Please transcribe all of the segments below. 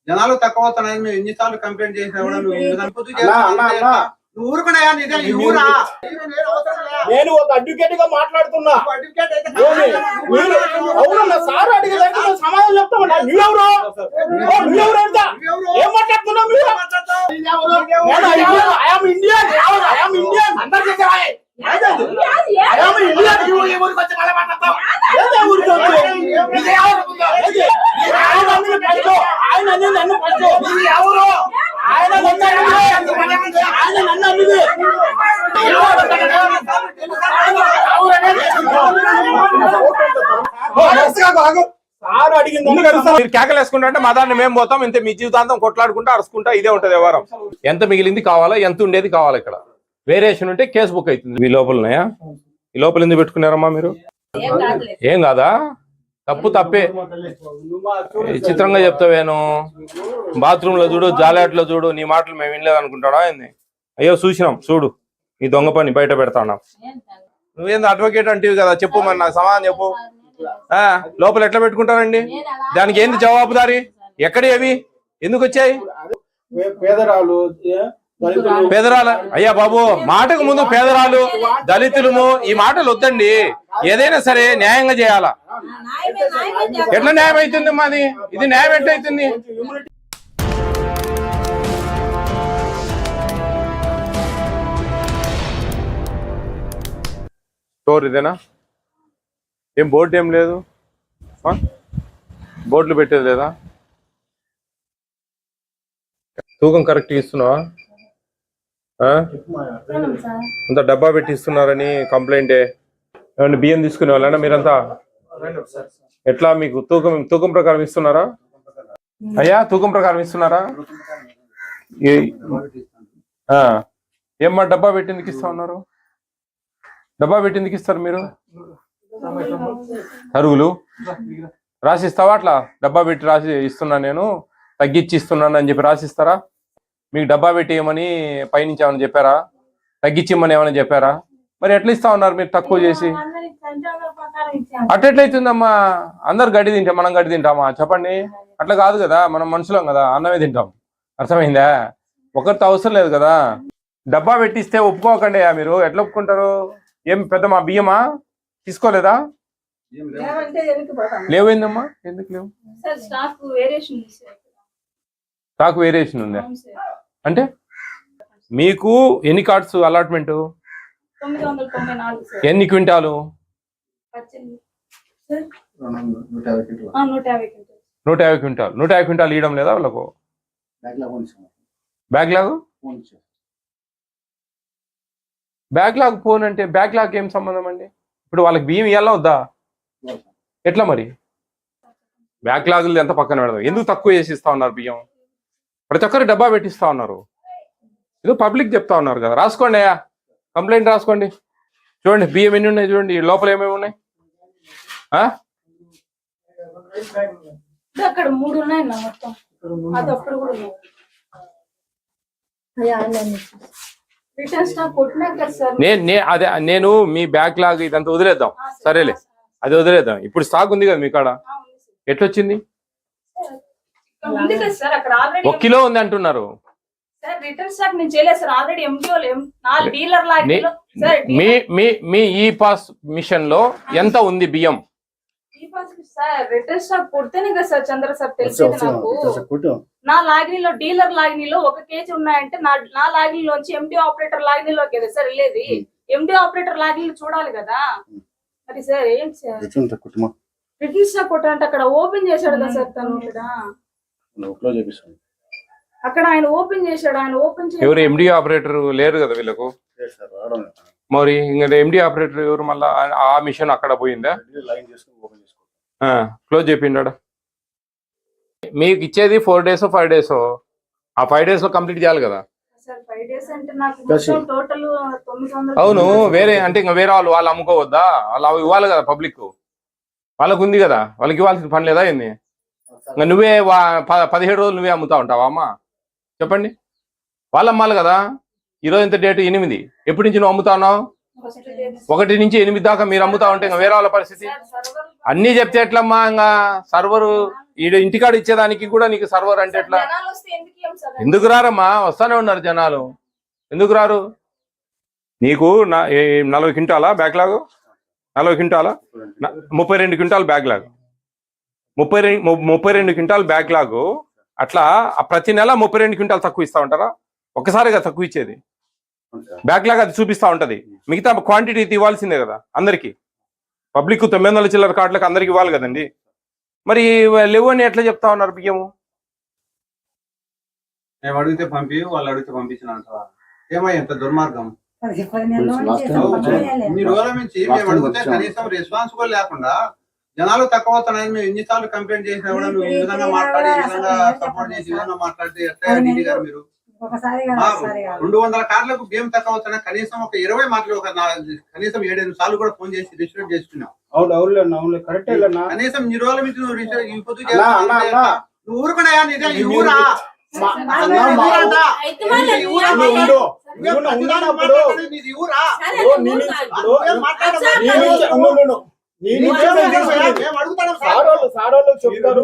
జనాలు తక్కువ అవుతున్నాయి. నువ్వు ఎన్నిసార్లు కంప్లైంట్ చేసినా కూడా నువ్వు ఊరుకున్నాయా? నేను ఒక అడ్వకేట్ గా మాట్లాడుతున్నా. సార్ అడిగేదానికి సమాధానం చెప్తామన్నా. నువ్వెవరు ఏం మాట్లాడుతున్నావు? ఇండియన్ అందరు ఆయన నన్ను ఎవరు ఆయన మీరు కేకలేసుకుంటే మా దాన్ని మేము పోతాం. ఇంత మీ జీవితాంతం కొట్లాడుకుంటా అరుచుకుంటా ఇదే ఉంటది వ్యవహారం. ఎంత మిగిలింది కావాలా, ఎంత ఉండేది కావాలా, ఇక్కడ వేరియేషన్ ఉంటే కేసు బుక్ అవుతుంది. మీ లోపలన్నాయా? ఈ లోపల ఎందుకు పెట్టుకున్నారమ్మా మీరు? ఏం కాదా? తప్పు తప్పే. చిత్రంగా చెప్తావేను. బాత్రూమ్ లో చూడు, జాలెట్లో చూడు, నీ మాటలు మేము వినలేదు అనుకుంటాడా ఏంది? అయ్యో చూసినాం చూడు, నీ దొంగ పని బయట పెడతాడా. నువ్వేంది అడ్వకేట్ అంటివి కదా, చెప్పు మరి నాకు సమాధానం చెప్పు. లోపల ఎట్లా పెట్టుకుంటారండి? దానికి ఏంది జవాబుదారి? ఎక్కడి అవి ఎందుకు వచ్చాయి? పేదరాలు అయ్యా బాబు, మాటకు ముందు పేదరాలు, దళితులము ఈ మాటలు వద్దండి. ఏదైనా సరే న్యాయంగా చేయాలా. ఎట్లా న్యాయం అవుతుంది మాది? ఇది న్యాయం ఎట్లయితుంది? స్టోర్ ఇదేనా? ఏం బోర్డు ఏం లేదు? బోర్డులు పెట్టేది లేదా? తూకం కరెక్ట్ ఇస్తున్నావా? అంత డబ్బా పెట్టి ఇస్తున్నారని కంప్లైంటే. ఏమంటే బియ్యం తీసుకునే వాళ్ళనా మీరంతా? ఎట్లా మీకు తూకం ప్రకారం ఇస్తున్నారా? అయ్యా తూకం ప్రకారం ఇస్తున్నారా? ఏమ్మా డబ్బా పెట్టి ఎందుకు ఇస్తా ఉన్నారు? డబ్బా పెట్టి ఎందుకు ఇస్తారు మీరు? తరుగులు రాసిస్తావా? అట్లా డబ్బా పెట్టి రాసి ఇస్తున్నా, నేను తగ్గించి ఇస్తున్నాను అని చెప్పి రాసిస్తారా? మీకు డబ్బా పెట్టి ఏమని పైనుంచి ఏమైనా చెప్పారా? తగ్గించి ఇమ్మని ఏమైనా చెప్పారా? మరి ఎట్లా ఇస్తా ఉన్నారు మీరు తక్కువ చేసి? అట్లెట్లయితుందమ్మా? అందరు గడ్డి తింటాం, మనం గడ్డి తింటామా చెప్పండి? అట్లా కాదు కదా, మనం మనుషులం కదా, అన్నమే తింటాం. అర్థమైందా? ఒకరితో అవసరం లేదు కదా. డబ్బా పెట్టిస్తే ఒప్పుకోకండి. మీరు ఎట్లా ఒప్పుకుంటారు? ఏం పెద్ద మా బియ్యమా తీసుకోలేదా? లేవేందమ్మా? ఎందుకు లేవు? స్టాక్ వేరియేషన్ ఉందా? అంటే మీకు ఎన్ని కార్డ్స్ అలాట్మెంట్? ఎన్ని క్వింటాలు? 150 క్వింటాలు. 150 క్వింటాలు ఇవ్వడం లేదా వాళ్ళకు? బ్యాక్లాగ్ ఫోన్ అంటే బ్యాక్లాగ్ ఏం సంబంధం అండి? ఇప్పుడు వాళ్ళకి బియ్యం ఇవ్వాలా వద్దా? ఎట్లా మరి? బ్యాక్లాగులు ఎంత పక్కన పెడదాం. ఎందుకు తక్కువ చేసి ఇస్తా ఉన్నారు బియ్యం? ప్రతి ఒక్కరు డబ్బా పెట్టిస్తా ఉన్నారు. ఏదో పబ్లిక్ చెప్తా ఉన్నారు కదా. రాసుకోండి అయ్యా, కంప్లైంట్ రాసుకోండి. చూడండి బియ్యం ఎన్ని ఉన్నాయి చూడండి, లోపల ఏమేమి ఉన్నాయి. నేను మీ బ్యాక్లాగ్ ఇదంతా వదిలేద్దాం, సరేలే అది వదిలేద్దాం. ఇప్పుడు స్టాక్ ఉంది కదా మీ కాడ, ఎట్లొచ్చింది? 1 కిలో ఉంది అంటున్నారు. మీ ఈ పాస్ మిషన్ లో ఎంత ఉంది బియ్యం? రిటర్న్ స్టాక్ కొడితేనే కదా సార్ చంద్ర సార్ తెలిసేది నాకు. నా లాగినీలో డీలర్ లాగినీలో 1 కేజీ ఉన్నాయంటే నా లాగినీలోంచి ఎండి ఆపరేటర్ లాగినీలోకి కదా సార్ వెళ్ళేది. ఎండి ఆపరేటర్ లాగినీలు చూడాలి కదా. మరి సార్ ఏం సార్ రిటర్న్ స్టాక్ కొట్టాలంటే అక్కడ ఓపెన్ చేశాడు కదా సార్ తను. అక్కడ ఆయన ఓపెన్ చేశాడు. ఆయన ఓపెన్ చేసి ఎవరు ఎండి ఆపరేటర్ లేరు కదా వీళ్ళకు. మరి ఇంకా ఎండి ఆపరేటర్ ఎవరు? మళ్ళా ఆ మిషన్ అక్కడ పోయిందా? క్లోజ్ చెప్పిండా? మీకు ఇచ్చేది 4 days 5 days. ఆ 5 days లో కంప్లీట్ చేయాలి కదా. అవును, వేరే అంటే ఇంకా వేరే వాళ్ళు అమ్ముకోవద్దా? వాళ్ళు ఇవ్వాలి కదా పబ్లిక్. వాళ్ళకు ఉంది కదా, వాళ్ళకి ఇవ్వాల్సిన పని లేదా ఏంది? ఇంకా నువ్వే 17 రోజులు నువ్వే అమ్ముతా ఉంటావా అమ్మా? చెప్పండి. వాళ్ళు అమ్మాలి కదా. ఈరోజు ఎంత డేట్? 8. ఎప్పటి నుంచి నువ్వు అమ్ముతా ఉన్నావు? 1 నుంచి 8 దాకా మీరు అమ్ముతా ఉంటే ఇంకా వేరే వాళ్ళ పరిస్థితి అన్ని చెప్తే ఎట్లమ్మా? ఇంకా సర్వరు ఇంటికాడ ఇచ్చేదానికి కూడా నీకు సర్వర్ అంటే ఎట్లా? ఎందుకు రారమ్మా? వస్తానే ఉన్నారు జనాలు, ఎందుకు రారు? నీకు 40 క్వింటాలా బ్యాక్లాగ్? 40 క్వింటాలా? 32 క్వింటాల్ బ్యాక్లాగ్. 32 quintal backlog. అట్లా ప్రతి నెల 32 క్వింటాల్ తక్కువ ఇస్తా ఉంటారా? ఒక్కసారిగా తక్కువ ఇచ్చేది బ్యాక్లాగ్ అది చూపిస్తా ఉంటది. మిగతా క్వాంటిటీ ఇవ్వాల్సిందే కదా అందరికి. పబ్లిక్ 900 చిల్లర కార్డులకు అందరికి ఇవ్వాలి కదండి. మరి లేవు అని ఎట్లా చెప్తా ఉన్నారు బియ్యము? మేము అడిగితే పంపి, వాళ్ళు అడిగితే పంపించిన అంటావా? ఏమయ్య ఎంత దుర్మార్గం! ఇన్ని రోజుల నుంచి మేము అడిగితే కనీసం రెస్పాన్స్ కూడా లేకుండా జనాలు తక్కువ అవుతున్నాయని మేము ఎన్నిసార్లు కంప్లైంట్ చేసినా కూడా నువ్వు ఈ విధంగా మాట్లాడి, ఈ విధంగా సపోర్ట్ చేసి, ఈ విధంగా మాట్లాడితే ఎట్లా డీడీ గారు మీరు? 200 కార్లకు బియ్యం తక్కువ అవుతున్నా కనీసం ఒక 20 మాటలు కనీసం 7-8 సార్లు కూడా ఫోన్ చేసి రిజిస్టర్ చేసుకున్నావు. అవును కరెక్ట్. కనీసం ఈ రోజుల నుంచి నువ్వు నువ్వు ఊరుకున్నాయా? నిజం ఈ ఊరా? చెప్తారు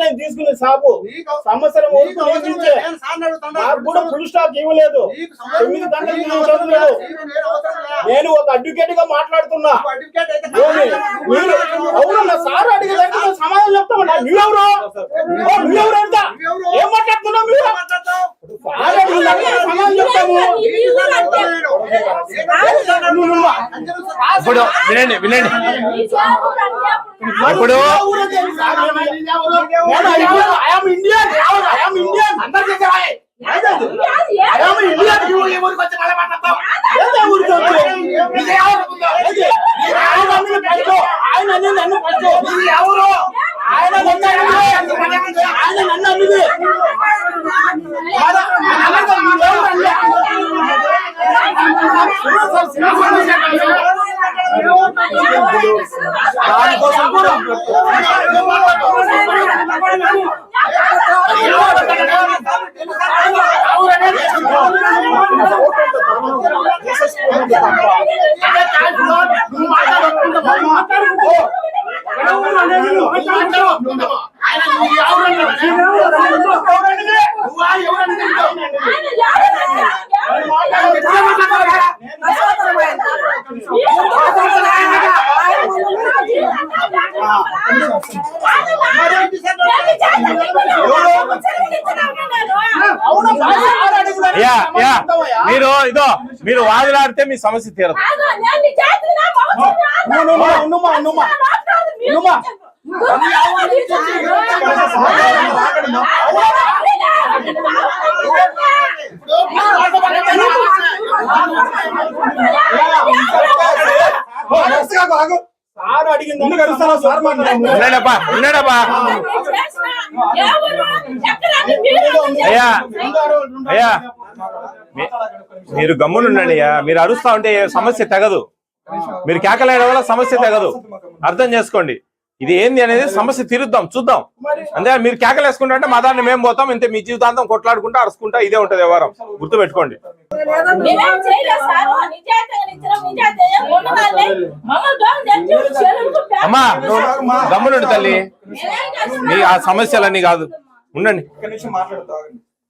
నేను తీసుకునే సాపు సంవత్సరం నాకు కూడా ఫుల్ స్టాక్ ఇవ్వలేదు. 9 గంటలు చదవలేదు. నేను ఒక అడ్వకేట్ గా మాట్లాడుతున్నా. అవునన్నా సార్ అడిగేదానికి సమాధానం చెప్తామన్నా. నువ్వెవరు? ఎంత ఏం మాట్లాడుతున్నావు? మీరు సార్ అడిగేదానికి సమాధానం చెప్తాము. ఇప్పుడు వినండి ఇప్పుడు మీరు వాదులాడితే మీ సమస్య తీరదు. మీరు గమ్మునుండండి అయ్యా. మీరు అరుస్తా ఉంటే సమస్య తెగదు. మీరు కేకలేయడం వల్ల సమస్య తెగదు. అర్థం చేసుకోండి. ఇది ఏంది అనేది సమస్య తీరుద్దాం, చూద్దాం. అంతే. మీరు కేకలేసుకుంటే మా దాన్ని మేము పోతాం. ఇంతే. మీ జీవితాంతం కొట్లాడుకుంటా అరుచుకుంటా ఇదే ఉంటది వ్యవహారం. గుర్తు పెట్టుకోండి. అమ్మా గమ్మునుండి తల్లి. మీ ఆ సమస్యలన్నీ కాదు, ఉండండి.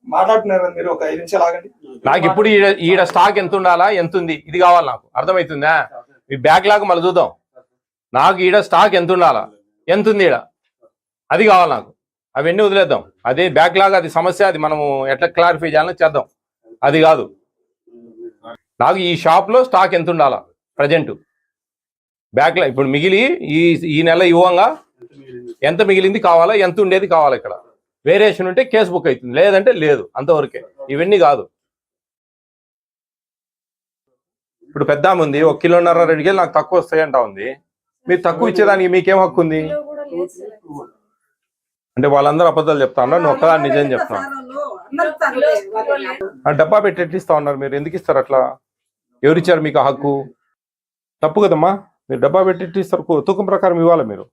మాట్లాడుతున్నారు మీరు. ఒక 5 నిమిషాలు ఆగండి. నాకు ఇప్పుడు ఈడ స్టాక్ ఎంత ఉండాలా, ఎంత ఉంది, ఇది కావాలి నాకు. అర్థమవుతుందా? మీ బ్యాక్ లాగా మళ్ళీ చూద్దాం. నాకు ఈడ స్టాక్ ఎంత ఉండాలా, ఎంత ఉంది ఈడ, అది కావాలి నాకు. అవన్నీ వదిలేద్దాం. అదే బ్యాక్ లాగా అది సమస్య. అది మనము ఎట్లా క్లారిఫై చేయాలని చేద్దాం. అది కాదు. నాకు ఈ షాప్ లో స్టాక్ ఎంత ఉండాలా ప్రజెంట్ బ్యాక్ లా. ఇప్పుడు మిగిలి ఈ నెల ఇవ్వంగా ఎంత మిగిలింది కావాలా, ఎంత ఉండేది కావాలి. ఇక్కడ వేరియేషన్ ఉంటే కేసు బుక్ అవుతుంది, లేదంటే లేదు. అంతవరకే. ఇవన్నీ కాదు. ఇప్పుడు పెద్ద ఉంది 1.5 కిలోన్నర 2 కిలోలు నాకు తక్కువ వస్తాయంటా ఉంది. మీరు తక్కువ ఇచ్చేదానికి మీకేం హక్కు ఉంది? అంటే వాళ్ళందరూ అబద్ధాలు చెప్తా ఉన్నారు, నువ్వు ఒక్కదాన్ని నిజం చెప్తున్నావు. డబ్బా పెట్టి ఎట్టిస్తా ఉన్నారు మీరు? ఎందుకు ఇస్తారు అట్లా? ఎవరిచ్చారు మీకు హక్కు? తప్పు కదమ్మా. మీరు డబ్బా పెట్టి ఎట్టిస్తారు? తూకం ప్రకారం ఇవ్వాలి. మీరు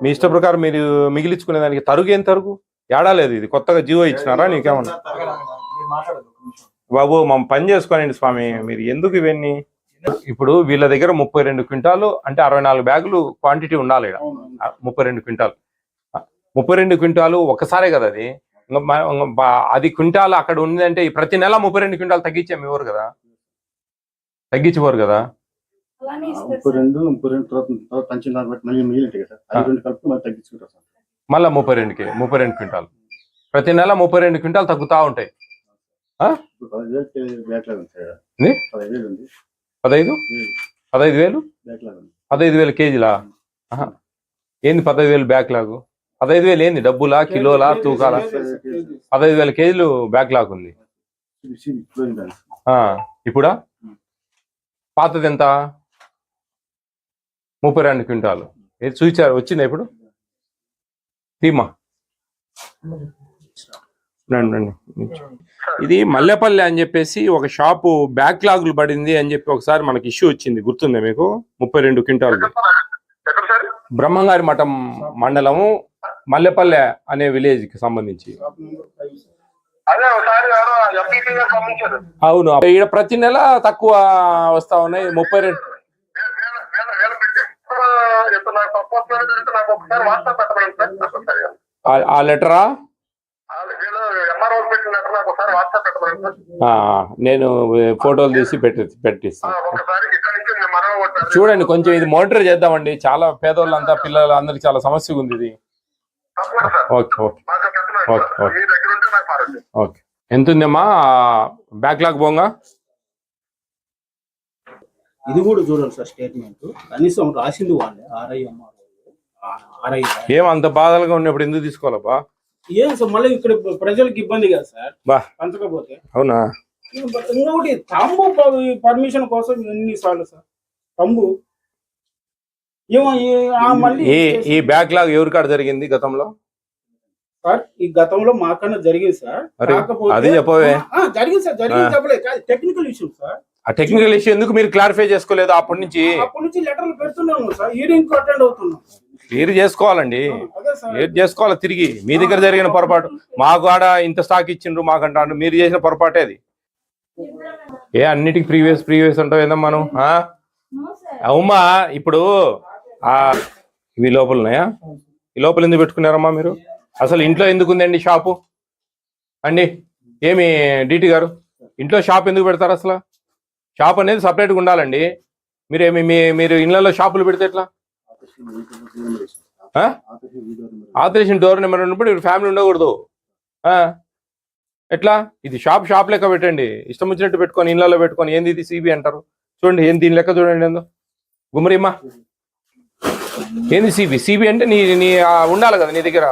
మీ ఇష్ట ప్రకారం మీరు మిగిలించుకునే దానికి తరుగు ఏం తరుగు? ఏడా లేదు. ఇది కొత్తగా జీవో ఇచ్చినారా నీకేమన్నా? బాబు మా పని చేసుకోనండి స్వామి, మీరు ఎందుకు ఇవన్నీ? ఇప్పుడు వీళ్ళ దగ్గర 32 క్వింటాలు అంటే 64 బ్యాగులు క్వాంటిటీ ఉండాలి ఇక్కడ. 32 క్వింటాలు 32 క్వింటాలు ఒకసారే కదా అది. అది క్వింటాల్ అక్కడ ఉందంటే ప్రతి నెల 32 క్వింటాలు తగ్గించాము ఇవ్వరు కదా, తగ్గించేవారు కదా. 32 పంచినారు బట్టి మళ్ళీ మిగిలింటాయి కదా, అది 2 కలిపి మళ్ళీ తగ్గించుకుంటారు సార్. మళ్ళీ 32 క్వింటాలు ప్రతి నెల 32 క్వింటాలు తగ్గుతా ఉంటాయి. 15,000 బ్యాక్లాగ్ ఉంది సార్. 15,000 ఉంది. 15,000 బ్యాక్లాగ్ ఉంది. 15,000 కేజీలా? ఏంది 15,000 బ్యాక్లాగ్? 15,000 ఏంది డబ్బులా, కిలోలా, తూకాలా? 15,000 కేజీలు బ్యాక్లాగ్ ఉంది. ఇప్పుడా పాతది ఎంత? 32 క్వింటాలు. ఏది చూచారు, వచ్చిందా ఇప్పుడు? తీమా రండి. ఇది మల్లెపల్లి అని చెప్పేసి ఒక షాపు బ్యాక్లాగులు పడింది అని చెప్పి ఒకసారి మనకి ఇష్యూ వచ్చింది, గుర్తుందా మీకు? 32 క్వింటాలు. బ్రహ్మంగారి మఠం మండలము మల్లెపల్లె అనే విలేజ్ కి సంబంధించి. అవును, ఇక్కడ ప్రతి నెల తక్కువ వస్తా ఉన్నాయి. 32 ఆ లెటరా నేను ఫోటోలు తీసి పెట్టిస్తాను. చూడండి కొంచెం ఇది మానిటర్ చేద్దామండి, చాలా పేదోళ్ళంతా పిల్లలు అందరికి చాలా సమస్య ఉంది ఇది. Okay okay okay okay okay. ఎంత ఉందమ్మా బ్యాక్లాగ్ పోగా? ఇది కూడా చూడండి సార్ స్టేట్మెంట్, కనీసం రాసింది వాళ్ళే ఆర్ఐ. ఏమంత బాధలుగా ఉన్నప్పుడు ఎందుకు తీసుకోవాలబ్బా? ఏం సార్ మళ్ళీ ఇక్కడ ప్రజలకు ఇబ్బంది కదా సార్ పంచకపోతే. అవునా? ఇంకొకటి తంబు పర్మిషన్ కోసం ఎన్నిసార్లు సార్ తంబు ఏమో మళ్ళీ ఈ బ్యాక్లాగ్ ఎవరి కాడ జరిగింది గతంలో? సార్ ఈ గతంలో మాకన్నా జరిగింది సార్, అదే చెప్పవే. జరిగింది సార్, జరిగింది చెప్పలేదు, టెక్నికల్ ఇష్యూ సార్. ఆ టెక్నికల్ ఇష్యూ ఎందుకు మీరు క్లారిఫై చేసుకోలేదు? అప్పటి నుంచి లెటర్లు పెడుతున్నాము సార్, హీరింగ్ అటెండ్ అవుతున్నాం. మీరు చేసుకోవాలండి, మీరు చేసుకోవాలి. తిరిగి మీ దగ్గర జరిగిన పొరపాటు మాకు ఆడ ఇంత స్టాక్ ఇచ్చిండ్రు మాకంటాడు, మీరు చేసిన పొరపాటే అది. అన్నిటికి ప్రీవియస్ అంటావు ఏందమ్మా మనం? అవుమా ఇప్పుడు ఇవి లోపల ఉన్నాయా? ఈ లోపల ఎందుకు పెట్టుకున్నారమ్మా మీరు? అసలు ఇంట్లో ఎందుకు ఉందండి షాపు అండి? ఏమి డిటి గారు, ఇంట్లో షాప్ ఎందుకు పెడతారు? అసలు షాప్ అనేది సపరేట్గా ఉండాలండి. మీరు ఇళ్లలో షాపులు పెడితే ఎట్లా? ఆథరైజేషన్ డోర్ నెంబర్ ఉన్నప్పుడు ఫ్యామిలీ ఉండకూడదు. ఎట్లా? ఇది షాప్ లెక్క పెట్టండి, ఇష్టం వచ్చినట్టు పెట్టుకొని ఇళ్లలో పెట్టుకొని. ఏంది ఇది సిబి అంటారు? చూడండి, ఏం దీని లెక్క చూడండి. ఏందో గుమ్మరిమ్మా, ఏంది సిబి అంటే నీ ఉండాలి కదా నీ దగ్గర.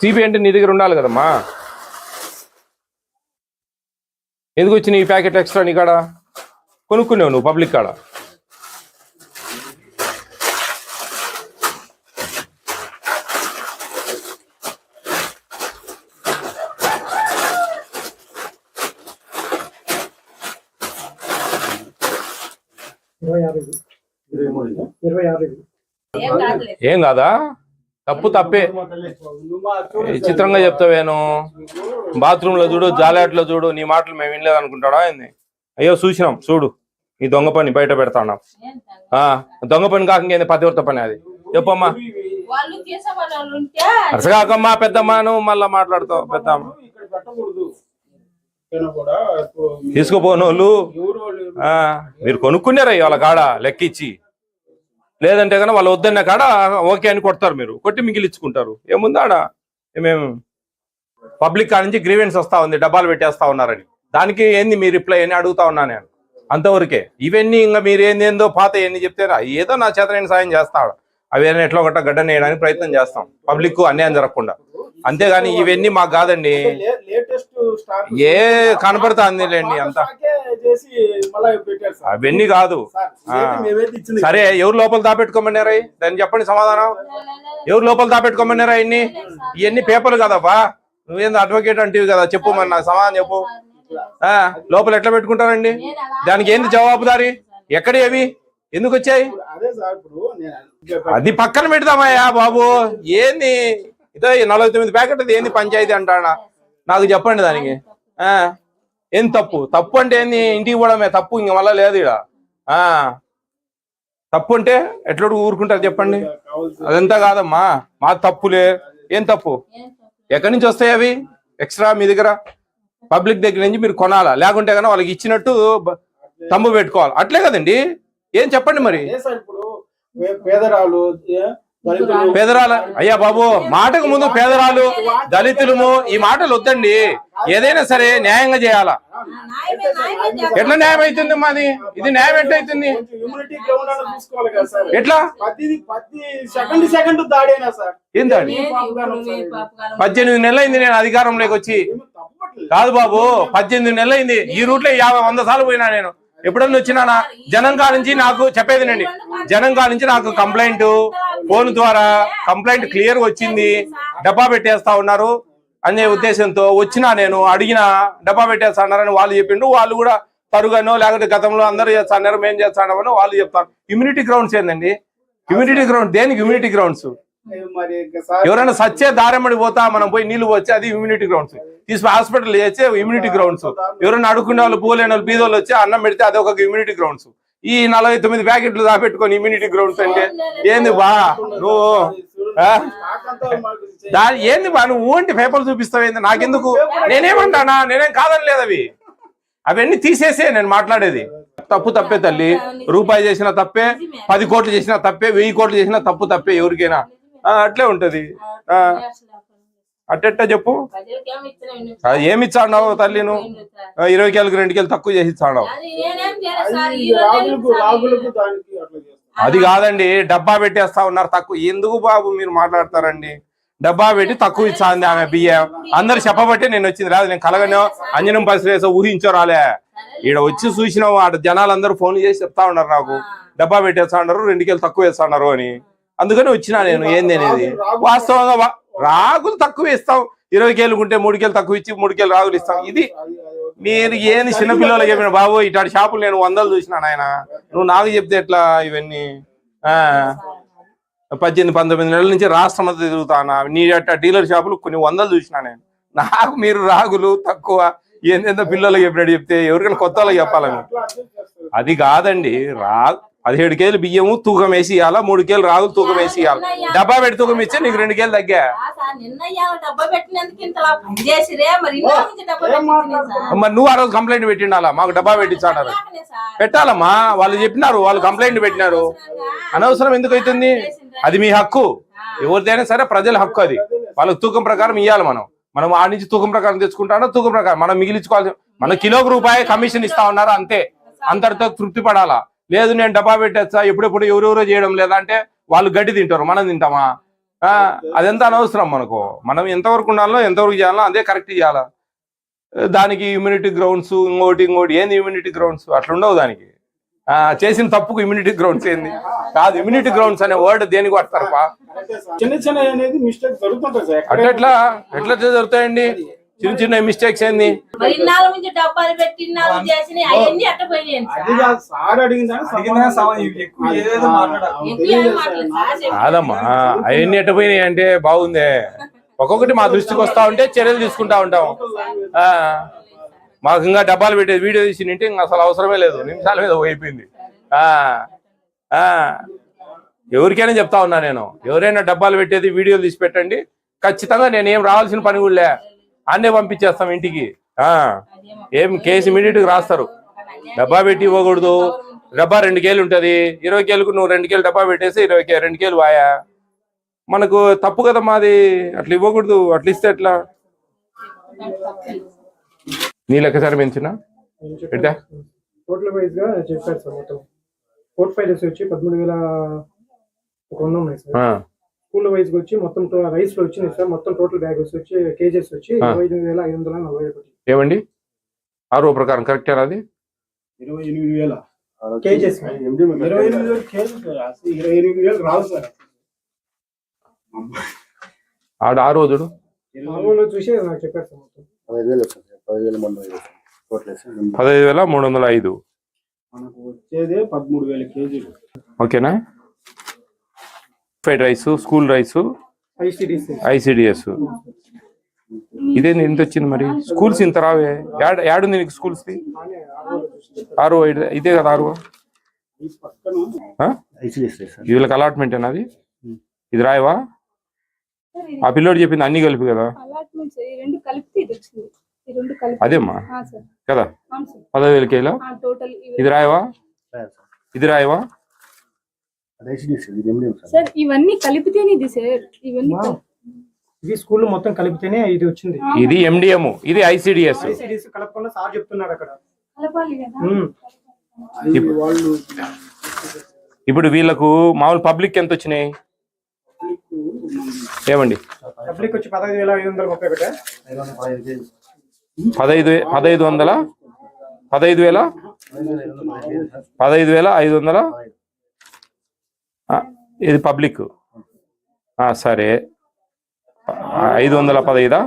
సిబి అంటే నీ దగ్గర ఉండాలి కదమ్మా. ఎందుకు వచ్చి నీ ప్యాకెట్ ఎక్స్ట్రా నీ కాడ కొనుక్కునేవు నువ్వు పబ్లిక్ కాడ? ఏం కాదా? తప్పే. చిత్రంగా చెప్తావేను. బాత్రూమ్ లో చూడు, జాలెట్లో చూడు, నీ మాటలు మేము వినలేదు అనుకుంటాడా ఏంది? అయ్యో చూసినాం చూడు, ఈ దొంగ పని బయట పెడతాన్నాం. దొంగ పని కాక పతివర్త పని అది. చెప్పమ్మా, అసగాకమ్మా పెద్దమ్మా, నువ్వు మళ్ళా మాట్లాడుతావు పెద్దమ్మ. తీసుకుపోనోళ్ళు మీరు కొనుక్కున్నారా వాళ్ళ కాడ లెక్కిచ్చి? లేదంటే కన్నా వాళ్ళు వద్దన్న కాడ ఓకే అని కొడతారు, మీరు కొట్టి మిగిలిచ్చుకుంటారు. ఏముందాడా? మేము పబ్లిక్ కాడ నుంచి గ్రీవెన్స్ వస్తా ఉంది, డబ్బాలు పెట్టేస్తా ఉన్నారని. దానికి ఏంది మీ రిప్లై అని అడుగుతా ఉన్నా నేను. అంతవరకే. ఇవన్నీ ఇంకా మీరు ఏందో పాత ఎన్ని చెప్తారా? ఏదో నా చేతనైన సాయం చేస్తాడు. అవి ఎట్లా ఒకట గడ్డని వేయడానికి ప్రయత్నం చేస్తాం, పబ్లిక్ అన్యాయం జరగకుండా. అంతేగాని ఇవన్నీ మాకు కాదండి. ఏ కనపడుతుంది లేండి అంతా, అవన్నీ కాదు. సరే, ఎవరు లోపల దాపెట్టుకోమన్నారా? దాన్ని చెప్పండి సమాధానం. ఎవరు లోపల దాపెట్టుకోమన్నారా? ఇవన్నీ పేపర్లు కదబ్బా. నువ్వేందో అడ్వకేట్ అంటివి కదా, చెప్పు మరి నాకు సమాధానం చెప్పు. లోపల ఎట్లా పెట్టుకుంటారండి? దానికి ఏంది జవాబుదారి? ఎక్కడ ఏవి ఎందుకు వచ్చాయి? అది పక్కన పెడదామయ్యా బాబు. ఏంది ఇదో 49 ప్యాకెట్ ఏంది పంచాయతీ అంటాడా? నాకు చెప్పండి దానికి. ఏం తప్పు? తప్పు అంటే ఏంది? ఇంటికి పోవడమే తప్పు, ఇంక మళ్ళా లేదు ఇక్కడ. తప్పు అంటే ఎట్లా ఊరుకుంటారు చెప్పండి? అదంతా కాదమ్మా, మా తప్పులే. ఏం తప్పు? ఎక్కడి నుంచి వస్తాయి అవి ఎక్స్ట్రా మీ దగ్గర? పబ్లిక్ దగ్గర నుంచి మీరు కొనాలా, లేకుంటే కన్నా వాళ్ళకి ఇచ్చినట్టు తమ్ము పెట్టుకోవాలి. అట్లే కదండి. ఏం చెప్పండి మరి? పేదరాలు అయ్యా బాబు, మాటకు ముందు పేదరాలు, దళితులము ఈ మాటలు వద్దండి. ఏదైనా సరే న్యాయంగా చేయాలా. ఎట్లా న్యాయం అవుతుంది మాది? ఇది న్యాయం ఎట్లా అవుతుంది? ఎట్లా? ఏం దాడి? 18 నెలలైంది నేను అధికారంలోకి వచ్చి. కాదు బాబు, 18 నెలలైంది. ఈ రూట్లో 50-100 సార్లు పోయినా నేను. ఎప్పుడన్నా వచ్చినానా? జనం కానించి నాకు చెప్పేదినండి, జనం కానించి నాకు కంప్లైంట్ ఫోన్ ద్వారా కంప్లైంట్ క్లియర్ వచ్చింది, డబ్బా పెట్టేస్తా ఉన్నారు అనే ఉద్దేశంతో వచ్చినా. నేను అడిగిన డబ్బా పెట్టేస్తా ఉన్నారని వాళ్ళు చెప్పిండు. వాళ్ళు కూడా తరుగానో లేకపోతే గతంలో అందరూ చేస్తా ఉన్నారు, మేము చేస్తామని వాళ్ళు చెప్తాను. ఇమ్యూనిటీ గ్రౌండ్స్ ఏందండి? ఇమ్యూనిటీ గ్రౌండ్ దేనికి? ఇమ్యూనిటీ గ్రౌండ్స్ ఎవరైనా సచ్చే దారెమ్మడి పోతా మనం పోయి నీళ్లు వచ్చి అది ఇమ్యూనిటీ గ్రౌండ్స్. తీసుకుని హాస్పిటల్ చేస్తే ఇమ్యూనిటీ గ్రౌండ్స్. ఎవరైనా అడుక్కునే వాళ్ళు, పోలేని వాళ్ళు, బీదోళ్ళు వచ్చి అన్నం పెడితే అది ఒక ఇమ్యూనిటీ గ్రౌండ్స్. ఈ 49 ప్యాకెట్లు దాపెట్టుకొని ఇమ్యూనిటీ గ్రౌండ్స్ అంటే ఏంది బా? నువ్వు ఏంది బా? నువ్వు ఓంటి పేపర్లు చూపిస్తావు ఏంది? నాకెందుకు? నేనేమంటానా? నేనేం కాదని లేదు. అవన్నీ తీసేసే నేను మాట్లాడేది. తప్పు తప్పే తల్లి. రూపాయి చేసినా తప్పే, 10 కోట్లు చేసినా తప్పే, 1000 కోట్లు చేసినా తప్పే ఎవరికైనా. అట్లే ఉంటది. అట్టెట్ట చెప్పు? ఏమి ఇచ్చాడావు తల్లి? నువ్వు 20 కేలకు 2 కేలు తక్కువ చేసి ఇచ్చాడావు. అది కాదండి, డబ్బా పెట్టేస్తా ఉన్నారు తక్కువ. ఎందుకు బాబు మీరు మాట్లాడతారండి? డబ్బా పెట్టి తక్కువ ఇచ్చాంది ఆమె బియ్యం. అందరు చెప్పబట్టి నేను వచ్చింది. రాదు నేను కలగనో అంజనం పరిశ్రమ ఊహించో రాలే. ఈడ వచ్చి చూసినావు, అటు జనాలందరూ ఫోన్ చేసి చెప్తా ఉన్నారు నాకు, డబ్బా పెట్టేస్తా ఉన్నారు, 2 కేలు తక్కువ వేస్తా ఉన్నారు అని. అందుకని వచ్చినా నేను. ఏంది అనేది వాస్తవంగా రాగులు తక్కువ ఇస్తాం. 20 కేలు ఉంటే 3 కేలు తక్కువ ఇచ్చి 3 కేలు రాగులు ఇస్తాం. ఇది మీరు ఏంది చిన్నపిల్లలు చెప్పిన బాబు? ఇట్లాంటి షాపులు నేను 100 చూసినా నాయన. నువ్వు నాకు చెప్తే ఎట్లా? ఇవన్నీ 18-19 నెలల నుంచి రాష్ట్రం అంతా తిరుగుతానా. నీ అట్ట డీలర్ షాపులు కొన్ని 100 చూసినా నేను. నాకు మీరు రాగులు తక్కువ ఏందో పిల్లలు చెప్పినట్టు చెప్తే ఎవరికైనా కొత్త వాళ్ళకి చెప్పాలని. అది కాదండి. 17 కేలు బియ్యము తూకం వేసి ఇవ్వాలా, 3 కేలు రాగులు తూకం వేసి ఇవ్వాలి. డబ్బా పెట్టి తూకం ఇస్తే నీకు 2 కేలు తగ్గా. మరి నువ్వు ఆ రోజు కంప్లైంట్ పెట్టిండాలా? మాకు డబ్బా పెట్టించాడారు. పెట్టాలమ్మా, వాళ్ళు చెప్పినారు, వాళ్ళు కంప్లైంట్ పెట్టినారు. అనవసరం ఎందుకు అవుతుంది? అది మీ హక్కు. ఎవరిదైనా సరే ప్రజల హక్కు. అది వాళ్ళకి తూకం ప్రకారం ఇవ్వాలి. మనం ఆ నుంచి తూకం ప్రకారం తెచ్చుకుంటానో తూకం ప్రకారం మనం మిగిలించుకోవాలి. మన కిలోకి రూపాయి కమిషన్ ఇస్తా ఉన్నారు అంతే. అంతటితో తృప్తి పడాలా. లేదు నేను డబ్బా పెట్టేస్తా, ఎప్పుడెప్పుడు ఎవరెవరో చేయడం లేదా అంటే వాళ్ళు గడ్డి తింటారు, మనం తింటామా? అదెంత అనవసరం మనకు. మనం ఎంతవరకు ఉండాలో ఎంతవరకు చేయాలో అదే కరెక్ట్ చేయాలా. దానికి ఇమ్యూనిటీ గ్రౌండ్స్ ఇంకోటి ఏంది ఇమ్యూనిటీ గ్రౌండ్స్? అట్లుండవు దానికి. చేసిన తప్పుకు ఇమ్యూనిటీ గ్రౌండ్స్ ఏంది? కాదు, ఇమ్యూనిటీ గ్రౌండ్స్ అనే వర్డ్ దేనికి వాడతారప్పా? ఎట్లా జరుగుతాయండి చిన్న మిస్టేక్స్ ఏంది? కాదమ్మా, అవన్నీ ఎట్టపోయినాయి అంటే బాగుందే. ఒక్కొక్కటి మా దృష్టికి వస్తా ఉంటే చర్యలు తీసుకుంటా ఉంటాం. మాకు ఇంకా డబ్బాలు పెట్టేది వీడియో తీసి నింటే ఇంకా అసలు అవసరమే లేదు, నిమిషాల మీద అయిపోయింది. ఎవరికైనా చెప్తా ఉన్నా నేను, ఎవరైనా డబ్బాలు పెట్టేది వీడియోలు తీసి పెట్టండి, ఖచ్చితంగా నేనేం రావాల్సిన పని కూడా లే, అన్నే పంపించేస్తాం ఇంటికి. ఏం కేసు ఇమీడియట్ గా రాస్తారు. డబ్బా పెట్టి ఇవ్వకూడదు. డబ్బా 2 కేలు ఉంటది, 20 కేలకు నువ్వు 2 కేలు డబ్బా పెట్టేసి 2 కేలు వాయా, మనకు తప్పు కదా మాది. అట్లా ఇవ్వకూడదు. అట్లా ఇస్తే ఎట్లా? నీ లెక్కసారి పెంచినా పెట్టా టోటల్ వైజ్ గా చెప్పారు సార్. మొత్తం పోర్ట్ఫోలియోస్ వచ్చి 13,100 ఉన్నాయి సార్. స్కూల్ వైజ్ గా వచ్చి మొత్తం రైస్ లో వచ్చినాయి సార్. మొత్తం టోటల్ బ్యాగెస్ వచ్చి కేజెస్ వచ్చి 25,541. ఏమండి ఆ రో ప్రకారం కరెక్టేనా? అది 28,000 కేజెస్. 28,000 రావు సార్. ఆడ ఆ రోజుడు చూసి నాకు చెప్పారు సార్. మొత్తం 15,305. మనకు వచ్చేదే 13,000 కేజీలు. ఓకేనా? Fried rice, school rice, ICDS. ఇదేంది ఇంత వచ్చింది మరి? స్కూల్స్ ఇంత రావే? యాడుంది నీకు స్కూల్స్? 6, 5 ఇదే కదా 6. వీళ్ళకి అలాట్మెంట్ అది? ఇది రాయవా? ఆ పిల్లోడు చెప్పింది అన్ని కలిపి కదా? అలాట్మెంట్స్ ఈ రెండు కలిపి ఇది వచ్చింది. ఈ రెండు కలిపి అదేమ్మా సార్. కదా? అవును సార్. 10,000 కేలో టోటల్ ఇది రాయవా? ఇది రాయవా? సార్ ఇవన్నీ కలిపితేనే ఇది సార్. ఇవన్నీ ఇది స్కూల్ మొత్తం కలిపితేనే ఇది వచ్చింది. ఇది ఎండిఎం, ఇది ఐసిడిఎస్. ఐసిడిఎస్ కలపకుండా సార్ చెప్తున్నాడు అక్కడ. కలపాలి కదా. ఇప్పుడు వీళ్ళకు మామూలు పబ్లిక్ ఎంత వచ్చినాయి ఏమండి? పబ్లిక్ వచ్చి 15,531. 15,500 ఇది పబ్లిక్. సరే 515.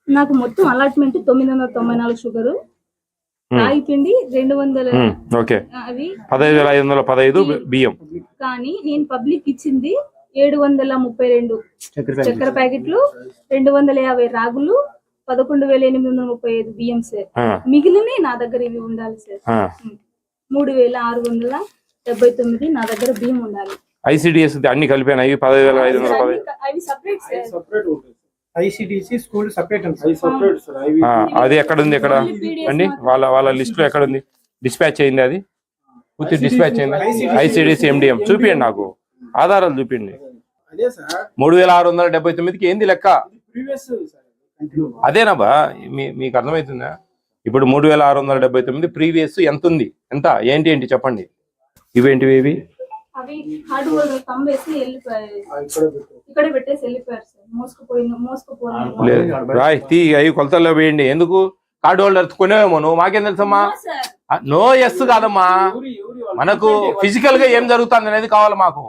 నాకు మొత్తం అలాట్మెంట్ 994 షుగర్, రాగి పిండి 200. ఓకే, అవి 15,515 బియ్యం. కానీ నేను పబ్లిక్ ఇచ్చింది 732 చక్కెర ప్యాకెట్లు, 250 రాగులు, 11,835 బియ్యం సార్. మిగిలినవి నా దగ్గర ఇవి ఉండాలి సార్. 3,679 నా దగ్గర బియ్యం ఉండాలి. ఐసిడిఎస్ అన్ని కలిపాను. అవి 15,510. అవి separate sir. ICDC school separate అది ఎక్కడ ఉంది? ఎక్కడ అండి? వాళ్ళ లిస్ట్ లో ఎక్కడ ఉంది? డిస్పాచ్ అయింది అది? పూర్తి డిస్పాచ్ అయింది. ఐసిడిసి ఎండిఎం చూపించండి, నాకు ఆధారాలు చూపించండి. 3,679కి ఏంది లెక్క? అదేనాబా? మీకు అర్థమవుతుందా? ఇప్పుడు 3,679 ప్రీవియస్ ఎంత ఉంది? ఎంత ఏంటి ఏంటి చెప్పండి. ఇవేంటివి? ఇవి అవి హార్డ్ వర్క్ కంబేసి వెళ్ళిపోయారు, ఇక్కడ పెట్టేసి వెళ్ళిపోయారు సార్. మోసుకుపోయి రాయ్ తీ అవి కొలతల్లో వేయండి. ఎందుకు కార్డు హోల్డర్ కొనేమో నువ్వు? మాకేం తెలుసమ్మా? నో ఎస్ కాదమ్మా, మనకు ఫిజికల్ గా ఏం జరుగుతుంది అనేది కావాలి మాకు.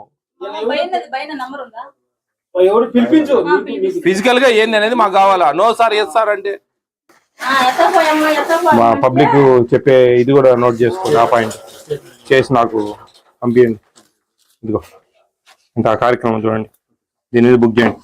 ఫిజికల్ గా ఏంది అనేది మాకు కావాలా? నో సార్ ఎస్ సార్ అంటే మా పబ్లిక్ చెప్పే ఇది కూడా నోట్ చేసుకోండి. ఆ పాయింట్ చేసి నాకు పంపించండి. ఇదిగో ఇంకా కార్యక్రమం చూడండి, దీని మీద బుక్ చేయండి.